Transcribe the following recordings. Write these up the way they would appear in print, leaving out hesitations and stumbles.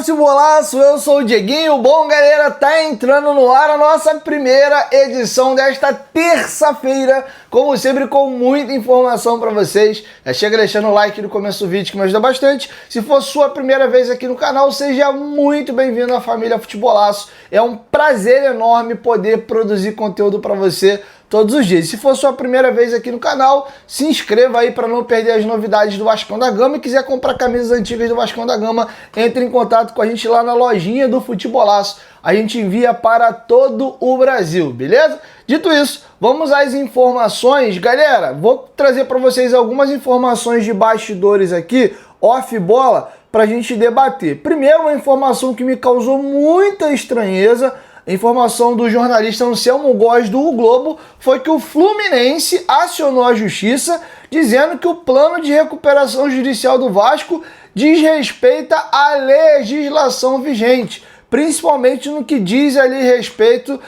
Futebolaço, eu sou o Dieguinho. Bom, galera, tá entrando no ar a nossa primeira edição desta terça-feira, como sempre, com muita informação para vocês. Já chega deixando o like no começo do vídeo, que me ajuda bastante. Se for sua primeira vez aqui no canal, seja muito bem-vindo à família Futebolaço. É um prazer enorme poder produzir conteúdo para você todos os dias. Se for sua primeira vez aqui no canal, se inscreva aí para não perder as novidades do Vascão da Gama. E quiser comprar camisas antigas do Vascão da Gama, entre em contato com a gente lá na lojinha do Futebolaço. A gente envia para todo o Brasil, beleza? Dito isso, vamos às informações. Galera, vou trazer para vocês algumas informações de bastidores aqui, off-bola, para a gente debater. Primeiro, uma informação que me causou muita estranheza. A informação do jornalista Anselmo Góes do O Globo foi que o Fluminense acionou a justiça dizendo que o plano de recuperação judicial do Vasco diz respeito à legislação vigente, principalmente no que diz ali respeito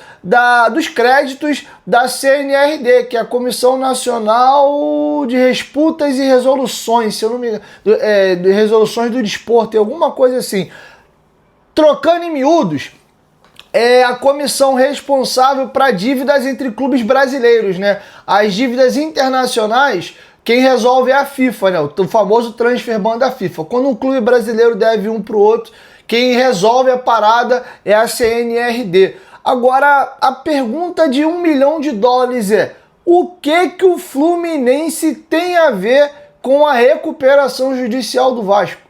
dos créditos da CNRD, que é a Comissão Nacional de Disputas e Resoluções, se eu não me engano, de resoluções do desporto, alguma coisa assim. Trocando em miúdos, é a comissão responsável para dívidas entre clubes brasileiros, né? As dívidas internacionais, quem resolve é a FIFA, né? O famoso transfer ban da FIFA. Quando um clube brasileiro deve um para o outro, quem resolve a parada é a CNRD. Agora, a pergunta de $1 milhão é: o que o Fluminense tem a ver com a recuperação judicial do Vasco?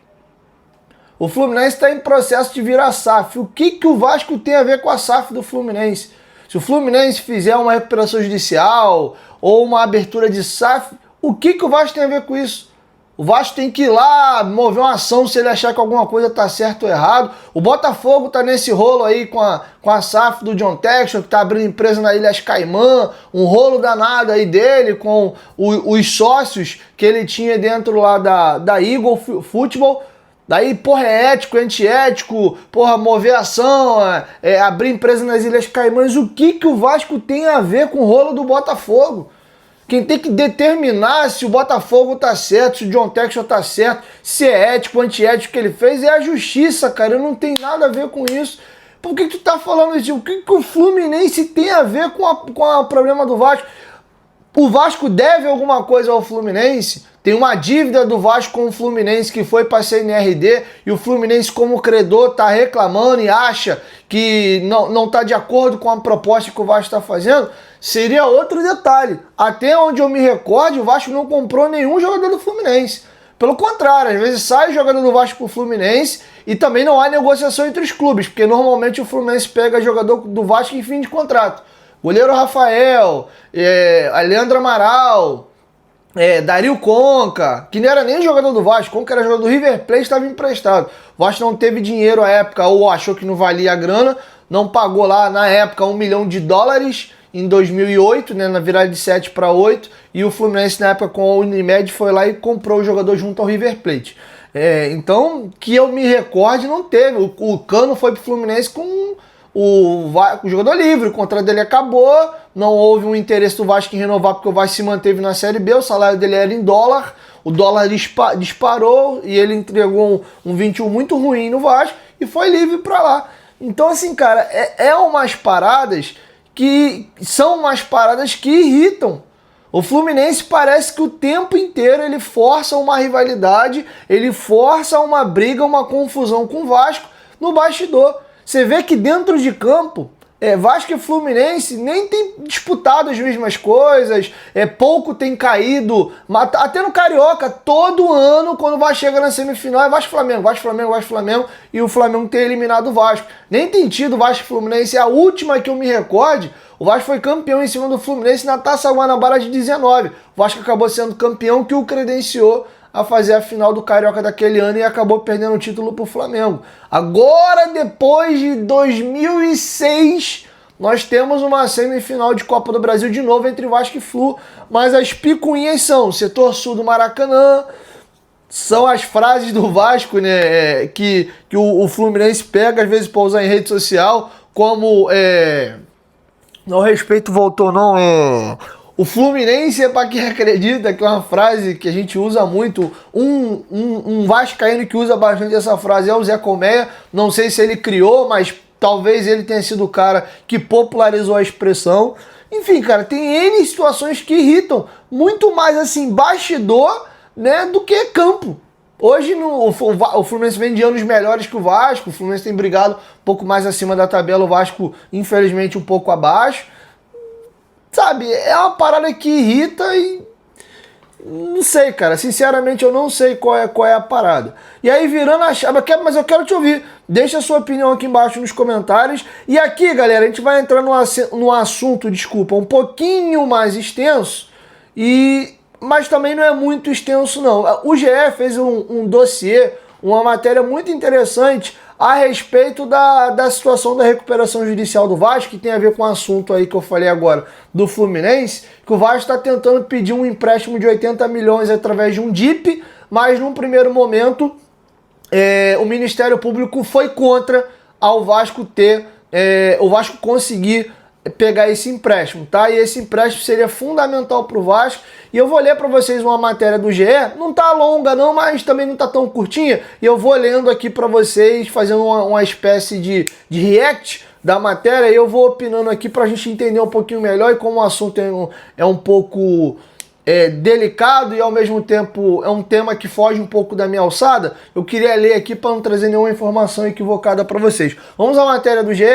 O Fluminense está em processo de virar SAF. O que o Vasco tem a ver com a SAF do Fluminense? Se o Fluminense fizer uma recuperação judicial ou uma abertura de SAF, o que o Vasco tem a ver com isso? O Vasco tem que ir lá mover uma ação se ele achar que alguma coisa está certo ou errado. O Botafogo está nesse rolo aí com a SAF do John Textor, que está abrindo empresa na Ilhas Caimã, um rolo danado aí dele com os sócios que ele tinha dentro lá da Eagle Futebol. Daí, porra, é ético, antiético, porra, mover ação, abrir empresa nas Ilhas Caimãs. O que o Vasco tem a ver com o rolo do Botafogo? Quem tem que determinar se o Botafogo tá certo, se o John Textor tá certo, se é ético, antiético que ele fez, é a justiça, cara. Eu não tenho nada a ver com isso. Por que tu tá falando isso? O que o Fluminense tem a ver com o problema do Vasco? O Vasco deve alguma coisa ao Fluminense? Tem uma dívida do Vasco com o Fluminense que foi para a CNRD e o Fluminense, como credor, está reclamando e acha que não está de acordo com a proposta que o Vasco está fazendo. Seria outro detalhe. Até onde eu me recordo, o Vasco não comprou nenhum jogador do Fluminense. Pelo contrário, às vezes sai jogador do Vasco para o Fluminense e também não há negociação entre os clubes, porque normalmente o Fluminense pega jogador do Vasco em fim de contrato. Goleiro Rafael, Leandro Amaral, Dario Conca, que não era nem jogador do Vasco, Conca era jogador do River Plate, estava emprestado. O Vasco não teve dinheiro à época, ou achou que não valia a grana, não pagou lá na época $1 milhão em 2008, né, na virada de 7 para 8, e o Fluminense na época com a Unimed foi lá e comprou o jogador junto ao River Plate. Então, que eu me recorde, não teve. O Cano foi pro Fluminense com o jogador livre, o contrato dele acabou, não houve um interesse do Vasco em renovar porque o Vasco se manteve na Série B, o salário dele era em dólar, o dólar disparou e ele entregou um 21 muito ruim no Vasco e foi livre para lá. Então assim, cara, umas paradas que são umas paradas que irritam. O Fluminense parece que o tempo inteiro ele força uma rivalidade, ele força uma briga, uma confusão com o Vasco no bastidor. Você vê que dentro de campo, Vasco e Fluminense nem tem disputado as mesmas coisas, pouco tem caído, até no Carioca, todo ano, quando vai chegar na semifinal, é Vasco e Flamengo, Vasco e Flamengo, Vasco e Flamengo, e o Flamengo tem eliminado o Vasco. Nem tem tido Vasco e Fluminense, a última que eu me recorde, o Vasco foi campeão em cima do Fluminense na Taça Guanabara de 19. O Vasco acabou sendo campeão, que o credenciou a fazer a final do Carioca daquele ano e acabou perdendo o título pro Flamengo. Agora, depois de 2006, nós temos uma semifinal de Copa do Brasil de novo entre Vasco e Flu, mas as picuinhas são setor sul do Maracanã, são as frases do Vasco, né, que o Fluminense pega às vezes para usar em rede social, como não, respeito voltou não, O Fluminense, é para quem acredita, que é uma frase que a gente usa muito, um vascaíno que usa bastante essa frase é o Zé Colmeia. Não sei se ele criou, mas talvez ele tenha sido o cara que popularizou a expressão. Enfim, cara, tem N situações que irritam, muito mais assim, bastidor, né, do que campo. Hoje o Fluminense vem de anos melhores que o Vasco, o Fluminense tem brigado um pouco mais acima da tabela, o Vasco infelizmente um pouco abaixo. Sabe, é uma parada que irrita e não sei, cara, sinceramente eu não sei qual é a parada. E aí virando a chave, mas eu quero te ouvir, deixa a sua opinião aqui embaixo nos comentários. E aqui, galera, a gente vai entrar num assunto, desculpa, um pouquinho mais extenso, mas também não é muito extenso não. O GE fez um dossiê, uma matéria muito interessante a respeito da situação da recuperação judicial do Vasco, que tem a ver com o assunto aí que eu falei agora do Fluminense, que o Vasco está tentando pedir um empréstimo de 80 milhões através de um DIP, mas num primeiro momento o Ministério Público foi contra ao Vasco o Vasco conseguir pegar esse empréstimo, tá? E esse empréstimo seria fundamental para o Vasco. E eu vou ler para vocês uma matéria do GE, não tá longa não, mas também não tá tão curtinha, e eu vou lendo aqui para vocês, fazendo uma espécie de react da matéria, e eu vou opinando aqui para a gente entender um pouquinho melhor, e como o assunto é um pouco delicado e ao mesmo tempo é um tema que foge um pouco da minha alçada, eu queria ler aqui para não trazer nenhuma informação equivocada para vocês. Vamos à matéria do GE.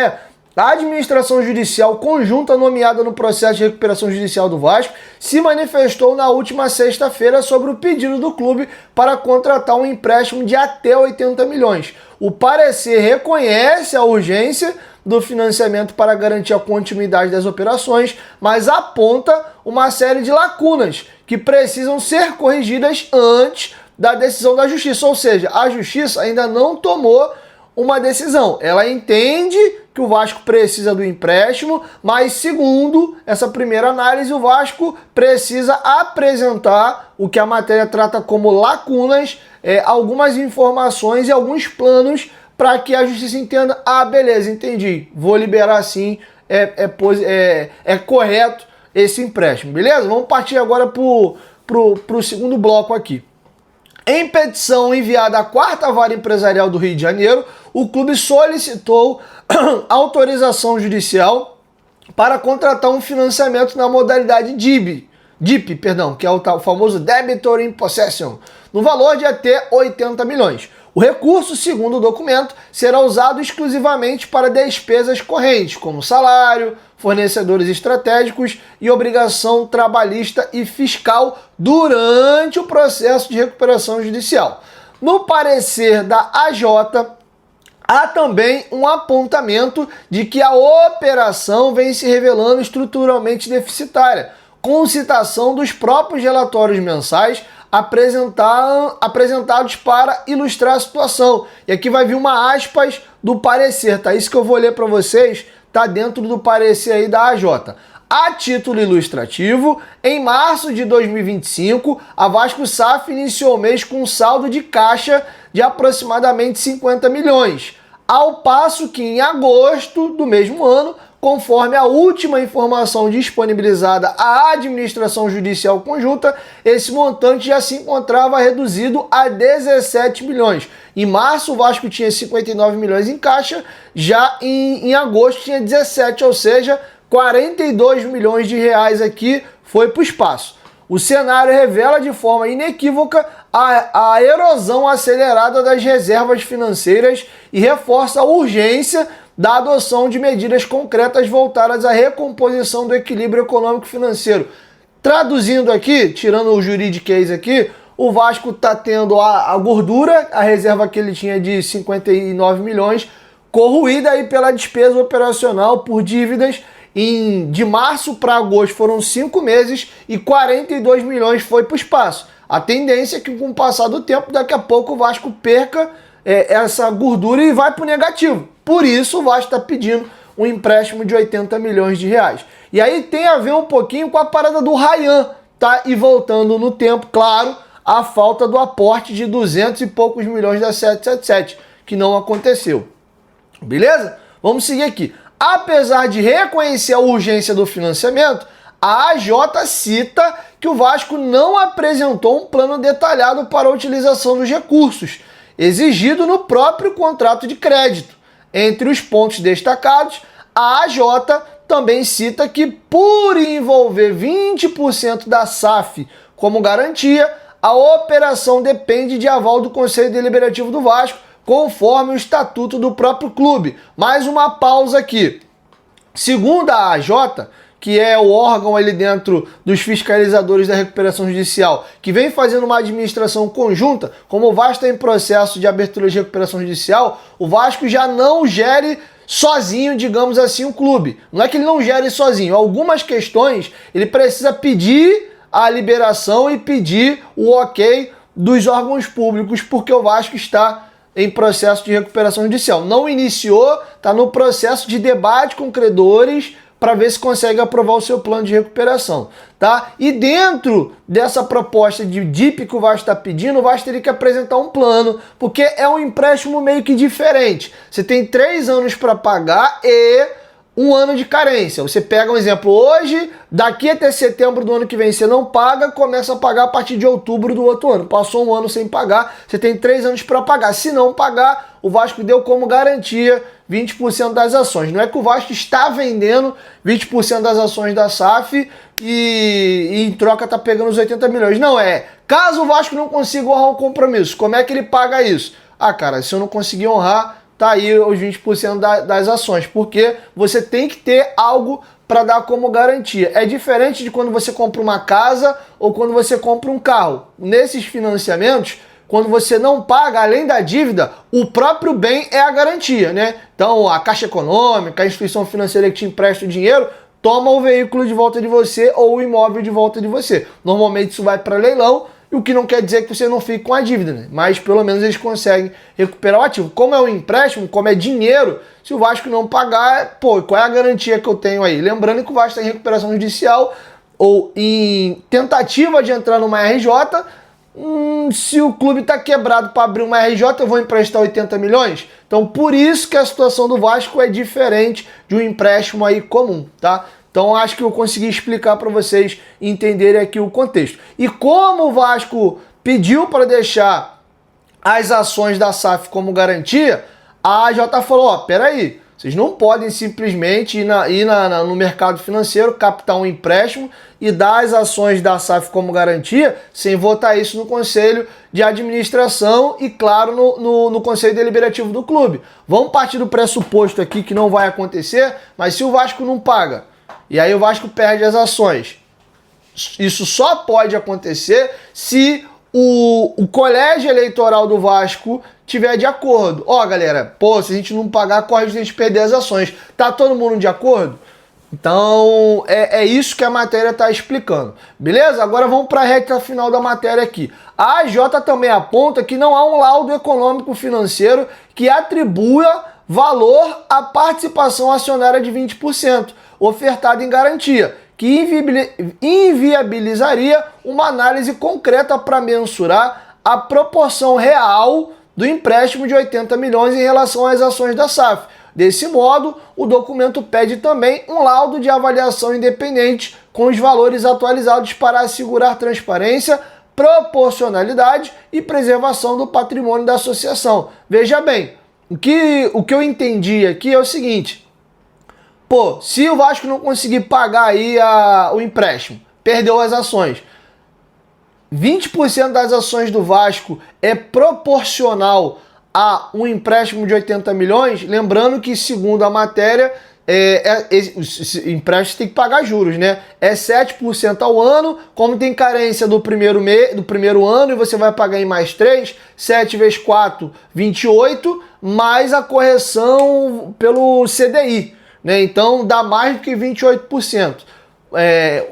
A administração judicial conjunta nomeada no processo de recuperação judicial do Vasco se manifestou na última sexta-feira sobre o pedido do clube para contratar um empréstimo de até 80 milhões. O parecer reconhece a urgência do financiamento para garantir a continuidade das operações, mas aponta uma série de lacunas que precisam ser corrigidas antes da decisão da Justiça. Ou seja, a Justiça ainda não tomou uma decisão. Ela entende que o Vasco precisa do empréstimo, mas segundo essa primeira análise, o Vasco precisa apresentar o que a matéria trata como lacunas, algumas informações e alguns planos para que a Justiça entenda, beleza, entendi, vou liberar sim, é correto esse empréstimo, beleza? Vamos partir agora pro segundo bloco aqui. Em petição enviada à 4ª Vara Empresarial do Rio de Janeiro, o clube solicitou autorização judicial para contratar um financiamento na modalidade DIP, que é o famoso Debitor in Possession, no valor de até 80 milhões. O recurso, segundo o documento, será usado exclusivamente para despesas correntes, como salário, fornecedores estratégicos e obrigação trabalhista e fiscal durante o processo de recuperação judicial. No parecer da AJ, há também um apontamento de que a operação vem se revelando estruturalmente deficitária, com citação dos próprios relatórios mensais apresentados para ilustrar a situação. E aqui vai vir uma aspas do parecer, tá? Isso que eu vou ler para vocês tá dentro do parecer aí da AJ. A título ilustrativo, em março de 2025, a Vasco SAF iniciou o mês com um saldo de caixa de aproximadamente 50 milhões, ao passo que em agosto do mesmo ano, conforme a última informação disponibilizada à administração judicial conjunta, esse montante já se encontrava reduzido a 17 milhões. Em março, o Vasco tinha 59 milhões em caixa, já em agosto tinha 17, ou seja, 42 milhões de reais aqui foi para o espaço. O cenário revela de forma inequívoca a erosão acelerada das reservas financeiras e reforça a urgência da adoção de medidas concretas voltadas à recomposição do equilíbrio econômico-financeiro. Traduzindo aqui, tirando o juridiquês aqui, o Vasco está tendo a gordura, a reserva que ele tinha de 59 milhões, corroída aí pela despesa operacional por dívidas. De março para agosto foram 5 meses e 42 milhões foi para o espaço. A tendência é que com o passar do tempo, daqui a pouco o Vasco perca essa gordura e vai para o negativo. Por isso o Vasco está pedindo um empréstimo de 80 milhões de reais. E aí tem a ver um pouquinho com a parada do Ryan, tá? E voltando no tempo, claro, a falta do aporte de 200 e poucos milhões da 777, que não aconteceu. Beleza? Vamos seguir aqui. Apesar de reconhecer a urgência do financiamento, A AJ cita que o Vasco não apresentou um plano detalhado para a utilização dos recursos, exigido no próprio contrato de crédito. Entre os pontos destacados, a AJ também cita que, por envolver 20% da SAF como garantia, a operação depende de aval do Conselho Deliberativo do Vasco, conforme o estatuto do próprio clube. Mais uma pausa aqui. Segundo a AJ, que é o órgão ali dentro dos fiscalizadores da recuperação judicial, que vem fazendo uma administração conjunta, como o Vasco está em processo de abertura de recuperação judicial, o Vasco já não gere sozinho, digamos assim, o clube. Não é que ele não gere sozinho. Algumas questões ele precisa pedir a liberação e pedir o ok dos órgãos públicos, porque o Vasco está em processo de recuperação judicial. Não iniciou, está no processo de debate com credores para ver se consegue aprovar o seu plano de recuperação, tá? E dentro dessa proposta de DIP que o Vasco está pedindo, o Vasco teria que apresentar um plano, porque é um empréstimo meio que diferente. Você tem 3 anos para pagar e 1 ano de carência. Você pega um exemplo hoje, daqui até setembro do ano que vem você não paga, começa a pagar a partir de outubro do outro ano. Passou 1 ano sem pagar, você tem 3 anos para pagar. Se não pagar, o Vasco deu como garantia 20% das ações. Não é que o Vasco está vendendo 20% das ações da SAF e em troca está pegando os 80 milhões. Não, caso o Vasco não consiga honrar um compromisso, como é que ele paga isso? Ah, cara, se eu não conseguir honrar, tá aí os 20% das ações, porque você tem que ter algo para dar como garantia. É diferente de quando você compra uma casa ou quando você compra um carro. Nesses financiamentos, quando você não paga, além da dívida, o próprio bem é a garantia, né? Então, a Caixa Econômica, a instituição financeira que te empresta o dinheiro, toma o veículo de volta de você ou o imóvel de volta de você. Normalmente isso vai para leilão, e o que não quer dizer que você não fique com a dívida, né? Mas pelo menos eles conseguem recuperar o ativo. Como é um empréstimo, como é dinheiro, se o Vasco não pagar, pô, qual é a garantia que eu tenho aí? Lembrando que o Vasco está em recuperação judicial ou em tentativa de entrar numa RJ. Se o clube está quebrado para abrir uma RJ, eu vou emprestar 80 milhões? Então, por isso que a situação do Vasco é diferente de um empréstimo aí comum, tá? Então, acho que eu consegui explicar para vocês entenderem aqui o contexto. E como o Vasco pediu para deixar as ações da SAF como garantia, a AJ falou, ó, peraí, vocês não podem simplesmente ir no mercado financeiro, captar um empréstimo e dar as ações da SAF como garantia sem votar isso no Conselho de Administração e, claro, no Conselho Deliberativo do clube. Vamos partir do pressuposto aqui que não vai acontecer, mas se o Vasco não paga, e aí o Vasco perde as ações, isso só pode acontecer se o colégio eleitoral do Vasco tiver de acordo. Ó, galera, pô, se a gente não pagar, corre a gente perder as ações. Tá todo mundo de acordo? Então, é isso que a matéria está explicando. Beleza? Agora vamos para a reta final da matéria aqui. A AJ também aponta que não há um laudo econômico financeiro que atribua valor à participação acionária de 20%, ofertada em garantia, que inviabilizaria uma análise concreta para mensurar a proporção real do empréstimo de 80 milhões em relação às ações da SAF. Desse modo, o documento pede também um laudo de avaliação independente com os valores atualizados para assegurar transparência, proporcionalidade e preservação do patrimônio da associação. Veja bem, o que eu entendi aqui é o seguinte: pô, se o Vasco não conseguir pagar aí o empréstimo, perdeu as ações, 20% das ações do Vasco é proporcional a um empréstimo de 80 milhões, lembrando que, segundo a matéria, esse empréstimo tem que pagar juros, né? É 7% ao ano, como tem carência do primeiro ano e você vai pagar em mais 3, 7 vezes 4, 28, mais a correção pelo CDI, né? Então dá mais do que 28%.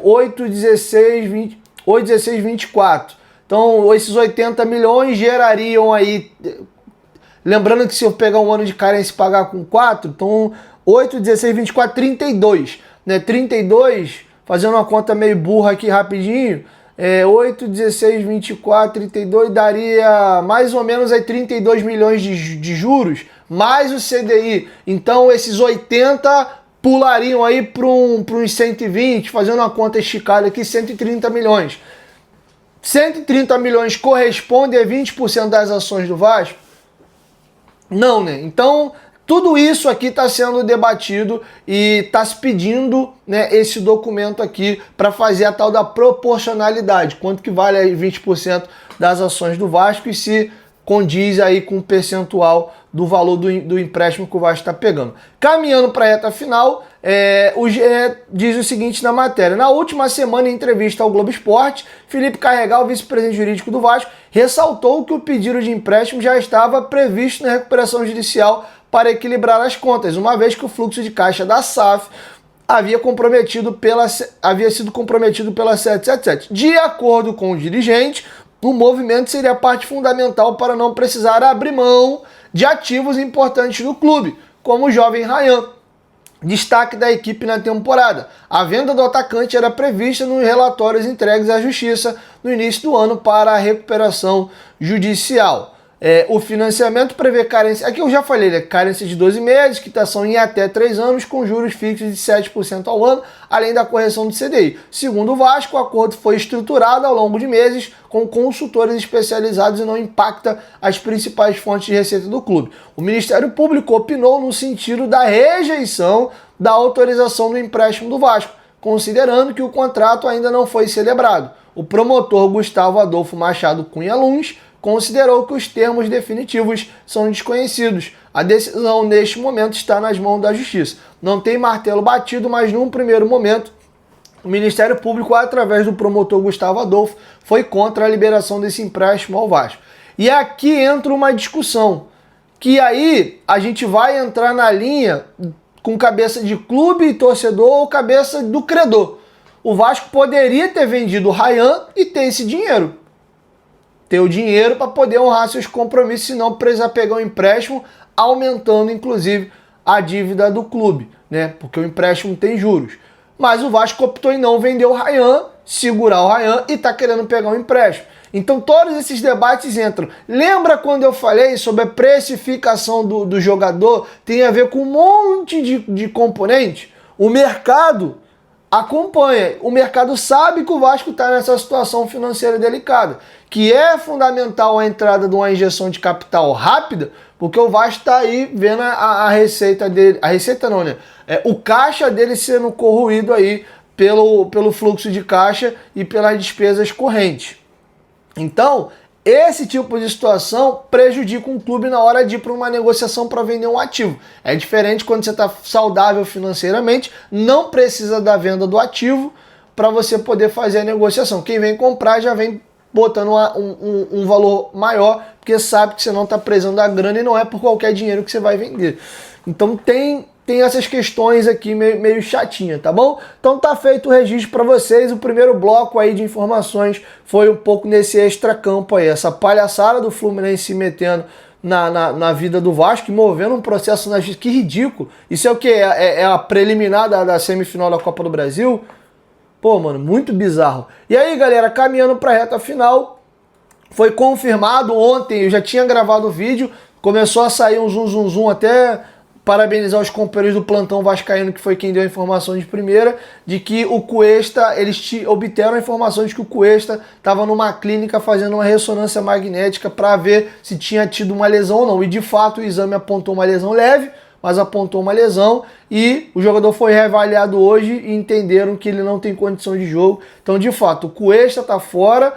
8, 16, 24. Então esses 80 milhões gerariam aí... Lembrando que se eu pegar um ano de carência e pagar com 4, então 8, 16, 24, 32. Né? 32, fazendo uma conta meio burra aqui rapidinho, 8, 16, 24, 32, daria mais ou menos aí 32 milhões de juros, mais o CDI. Então esses 80 pulariam aí para uns 120, fazendo uma conta esticada aqui, 130 milhões. 130 milhões corresponde a 20% das ações do Vasco? Não, né? Então, tudo isso aqui está sendo debatido e está se pedindo, né, esse documento aqui para fazer a tal da proporcionalidade. Quanto que vale aí 20% das ações do Vasco e se condiz aí com o percentual do valor do empréstimo que o Vasco está pegando. Caminhando para a reta final, o GE diz o seguinte na matéria. Na última semana, em entrevista ao Globo Esporte, Felipe Carregal, vice-presidente jurídico do Vasco, ressaltou que o pedido de empréstimo já estava previsto na recuperação judicial para equilibrar as contas, uma vez que o fluxo de caixa da SAF havia sido comprometido pela 777. De acordo com o dirigente, o movimento seria parte fundamental para não precisar abrir mão de ativos importantes do clube, como o jovem Ryan, destaque da equipe na temporada. A venda do atacante era prevista nos relatórios entregues à Justiça no início do ano para a recuperação judicial. O financiamento prevê carência, aqui eu já falei, né? Carência de 12 meses, quitação em até 3 anos, com juros fixos de 7% ao ano, além da correção do CDI. Segundo o Vasco, o acordo foi estruturado ao longo de meses com consultores especializados e não impacta as principais fontes de receita do clube. O Ministério Público opinou no sentido da rejeição da autorização do empréstimo do Vasco, considerando que o contrato ainda não foi celebrado. O promotor Gustavo Adolfo Machado Cunha Luns considerou que os termos definitivos são desconhecidos. A decisão, neste momento, está nas mãos da Justiça. Não tem martelo batido, mas num primeiro momento, o Ministério Público, através do promotor Gustavo Adolfo, foi contra a liberação desse empréstimo ao Vasco. E aqui entra uma discussão, que aí a gente vai entrar na linha com cabeça de clube e torcedor ou cabeça do credor. O Vasco poderia ter vendido o Ryan e ter esse dinheiro. Ter o dinheiro para poder honrar seus compromissos e não precisar pegar um empréstimo, aumentando inclusive a dívida do clube, né? Porque o empréstimo tem juros. Mas o Vasco optou em não vender o Ryan, segurar o Ryan e tá querendo pegar um empréstimo. Então todos esses debates entram. Lembra quando eu falei sobre a precificação do jogador? Tem a ver com um monte de componentes. O mercado acompanha. O mercado sabe que o Vasco está nessa situação financeira delicada, que é fundamental a entrada de uma injeção de capital rápida, porque o Vasco está aí vendo a receita dele, a receita não, né? O caixa dele sendo corroído aí pelo fluxo de caixa e pelas despesas correntes. Então, esse tipo de situação prejudica um clube na hora de ir para uma negociação para vender um ativo. É diferente quando você está saudável financeiramente, não precisa da venda do ativo para você poder fazer a negociação. Quem vem comprar já vem botando um valor maior, porque sabe que você não está prezando a grana e não é por qualquer dinheiro que você vai vender. Então tem essas questões aqui meio chatinha, tá bom? Então tá feito o registro para vocês. O primeiro bloco aí de informações foi um pouco nesse extracampo aí, essa palhaçada do Fluminense se metendo na vida do Vasco, movendo um processo na justiça. Que ridículo. Isso é o quê? É a preliminar da semifinal da Copa do Brasil? Pô, mano, muito bizarro. E aí, galera, caminhando pra reta final, foi confirmado ontem, eu já tinha gravado o vídeo, começou a sair um zoom, até parabenizar os companheiros do Plantão Vascaíno, que foi quem deu a informação de primeira, de que o Cuesta, eles obteram a informação de que o Cuesta estava numa clínica fazendo uma ressonância magnética para ver se tinha tido uma lesão ou não. E de fato o exame apontou uma lesão leve, mas apontou uma lesão e o jogador foi reavaliado hoje e entenderam que ele não tem condição de jogo. Então, de fato, o Cuesta está fora.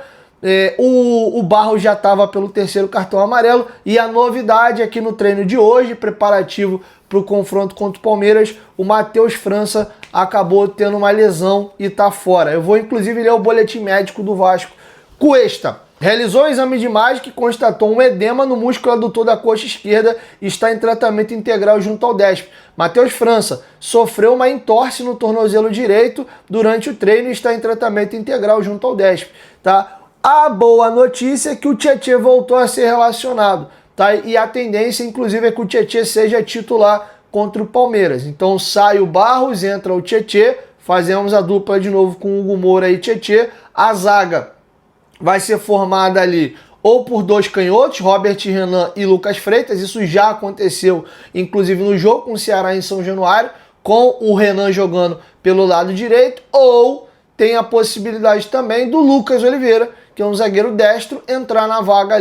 O Barros já estava pelo terceiro cartão amarelo e a novidade aqui no treino de hoje, preparativo para o confronto contra o Palmeiras, o Matheus França acabou tendo uma lesão e está fora. Eu vou inclusive ler o boletim médico do Vasco. Cuesta realizou o exame de imagem que constatou um edema no músculo adutor da coxa esquerda e está em tratamento integral junto ao DESP. Matheus França sofreu uma entorse no tornozelo direito durante o treino e está em tratamento integral junto ao DESP, tá? A boa notícia é que o Tietê voltou a ser relacionado, tá? E a tendência, inclusive, é que o Tietê seja titular contra o Palmeiras. Então sai o Barros, entra o Tietê, fazemos a dupla de novo com o Hugo Moura e Tietê. A zaga vai ser formada ali ou por dois canhotos, Robert Renan e Lucas Freitas. Isso já aconteceu, inclusive, no jogo com o Ceará em São Januário. com o Renan jogando pelo lado direito, ou tem a possibilidade também do Lucas Oliveira, que é um zagueiro destro, entrar na vaga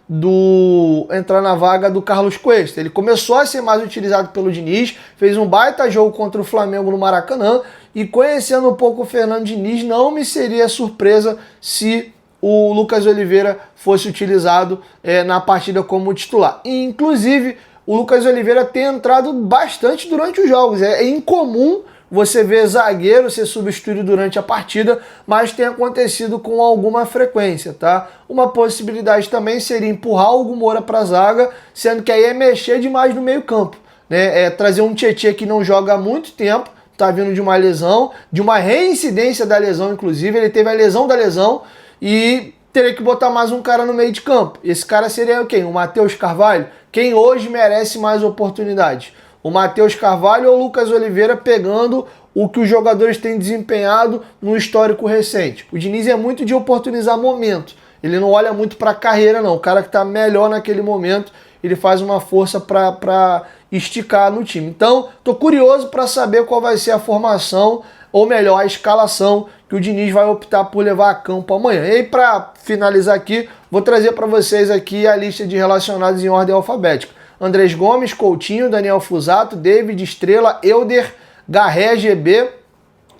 do Carlos Cuesta. Ele começou a ser mais utilizado pelo Diniz, fez um baita jogo contra o Flamengo no Maracanã, e conhecendo um pouco o Fernando Diniz, não me seria surpresa se o Lucas Oliveira fosse utilizado na partida como titular. E, inclusive, o Lucas Oliveira tem entrado bastante durante os jogos. É incomum você ver zagueiro ser substituído durante a partida, mas tem acontecido com alguma frequência, tá? Uma possibilidade também seria empurrar o Hugo Moura para a zaga, sendo que aí é mexer demais no meio campo, né? É trazer um Tietê que não joga há muito tempo, tá vindo de uma lesão, de uma reincidência da lesão, inclusive, ele teve a lesão da lesão, e teria que botar mais um cara no meio de campo. Esse cara seria quem? O Matheus Carvalho? Quem hoje merece mais oportunidades? O Matheus Carvalho ou o Lucas Oliveira, pegando o que os jogadores têm desempenhado no histórico recente? O Diniz é muito de oportunizar momento. Ele não olha muito para a carreira, não. O cara que está melhor naquele momento, ele faz uma força para esticar no time. Então, estou curioso para saber qual vai ser a formação, ou melhor, a escalação que o Diniz vai optar por levar a campo amanhã. E aí, para finalizar aqui, vou trazer para vocês aqui a lista de relacionados em ordem alfabética. Andrés Gomes, Coutinho, Daniel Fusato, David, Estrela, Elder, Garré, GB.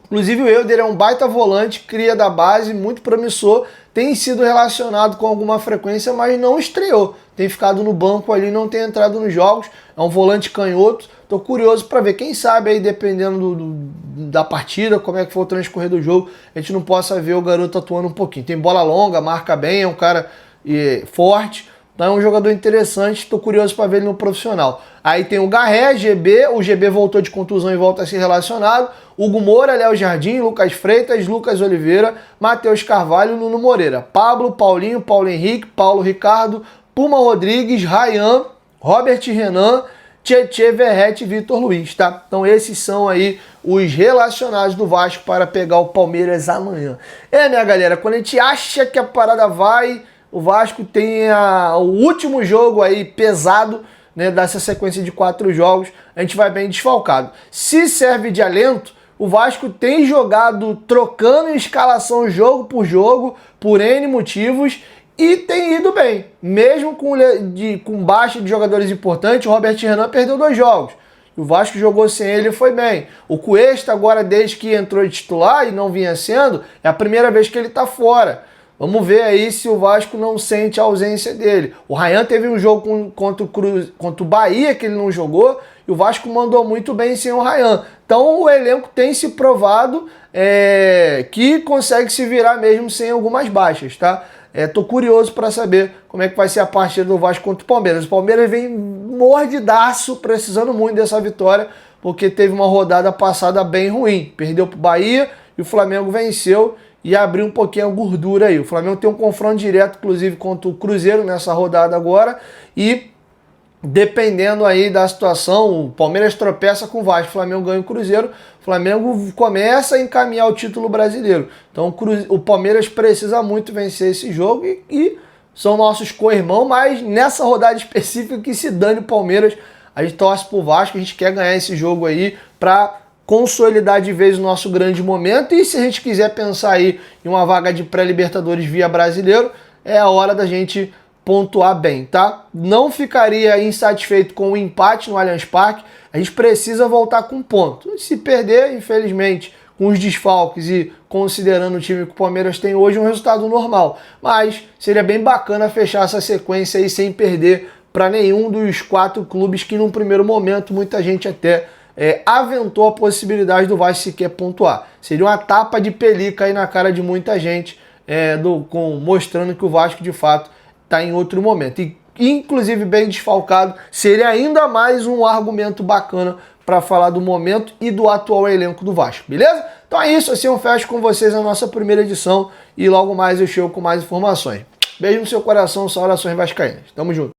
Inclusive o Elder é um baita volante, cria da base, muito promissor, tem sido relacionado com alguma frequência, mas não estreou. Tem ficado no banco ali, não tem entrado nos jogos, é um volante canhoto. Estou curioso para ver, quem sabe aí, dependendo da partida, como é que for o transcorrer do jogo, a gente não possa ver o garoto atuando um pouquinho. Tem bola longa, marca bem, é um cara forte. Então é um jogador interessante, estou curioso para ver ele no profissional. Aí tem o Garré, GB, o GB voltou de contusão e volta a ser relacionado. Hugo Moura, Léo Jardim, Lucas Freitas, Lucas Oliveira, Matheus Carvalho, Nuno Moreira. Pablo, Paulinho, Paulo Henrique, Paulo Ricardo, Puma Rodrigues, Ryan, Robert Renan, Tietê, Verrete e Vitor Luiz, tá? Então esses são aí os relacionados do Vasco para pegar o Palmeiras amanhã. Minha galera, quando a gente acha que a parada vai, o Vasco tem o último jogo aí pesado, né, dessa sequência de 4 jogos, a gente vai bem desfalcado. Se serve de alento, o Vasco tem jogado trocando escalação jogo, por N motivos, e tem ido bem. Mesmo com baixa de jogadores importantes, o Robert Renan perdeu 2 jogos. O Vasco jogou sem ele e foi bem. O Cuesta, agora, desde que entrou de titular e não vinha sendo, é a primeira vez que ele está fora. Vamos ver aí se o Vasco não sente a ausência dele. O Ryan teve um jogo contra o Bahia que ele não jogou, e o Vasco mandou muito bem sem o Ryan. Então o elenco tem se provado que consegue se virar mesmo sem algumas baixas, tá? Tô curioso para saber como é que vai ser a partida do Vasco contra o Palmeiras. O Palmeiras vem mordidaço, precisando muito dessa vitória, porque teve uma rodada passada bem ruim. Perdeu para o Bahia e o Flamengo venceu e abriu um pouquinho a gordura aí. O Flamengo tem um confronto direto, inclusive, contra o Cruzeiro nessa rodada agora, e dependendo aí da situação, o Palmeiras tropeça com o Vasco, o Flamengo ganha o Cruzeiro, o Flamengo começa a encaminhar o título brasileiro. Então o Palmeiras precisa muito vencer esse jogo e são nossos co-irmãos, mas nessa rodada específica que se dane o Palmeiras, a gente torce pro Vasco, a gente quer ganhar esse jogo aí para consolidar de vez o nosso grande momento, e se a gente quiser pensar aí em uma vaga de pré-libertadores via brasileiro, é a hora da gente pontuar bem, tá? Não ficaria insatisfeito com o empate no Allianz Parque, a gente precisa voltar com ponto. Se perder, infelizmente, com os desfalques e considerando o time que o Palmeiras tem hoje, um resultado normal. Mas seria bem bacana fechar essa sequência aí sem perder para nenhum dos 4 clubes que num primeiro momento muita gente até aventou a possibilidade do Vasco sequer pontuar. Seria uma tapa de pelica aí na cara de muita gente, mostrando que o Vasco de fato está em outro momento. E, inclusive, bem desfalcado, seria ainda mais um argumento bacana para falar do momento e do atual elenco do Vasco, beleza? Então é isso, assim eu fecho com vocês a nossa primeira edição e logo mais eu chego com mais informações. Beijo no seu coração, saudações vascaínas. Tamo junto.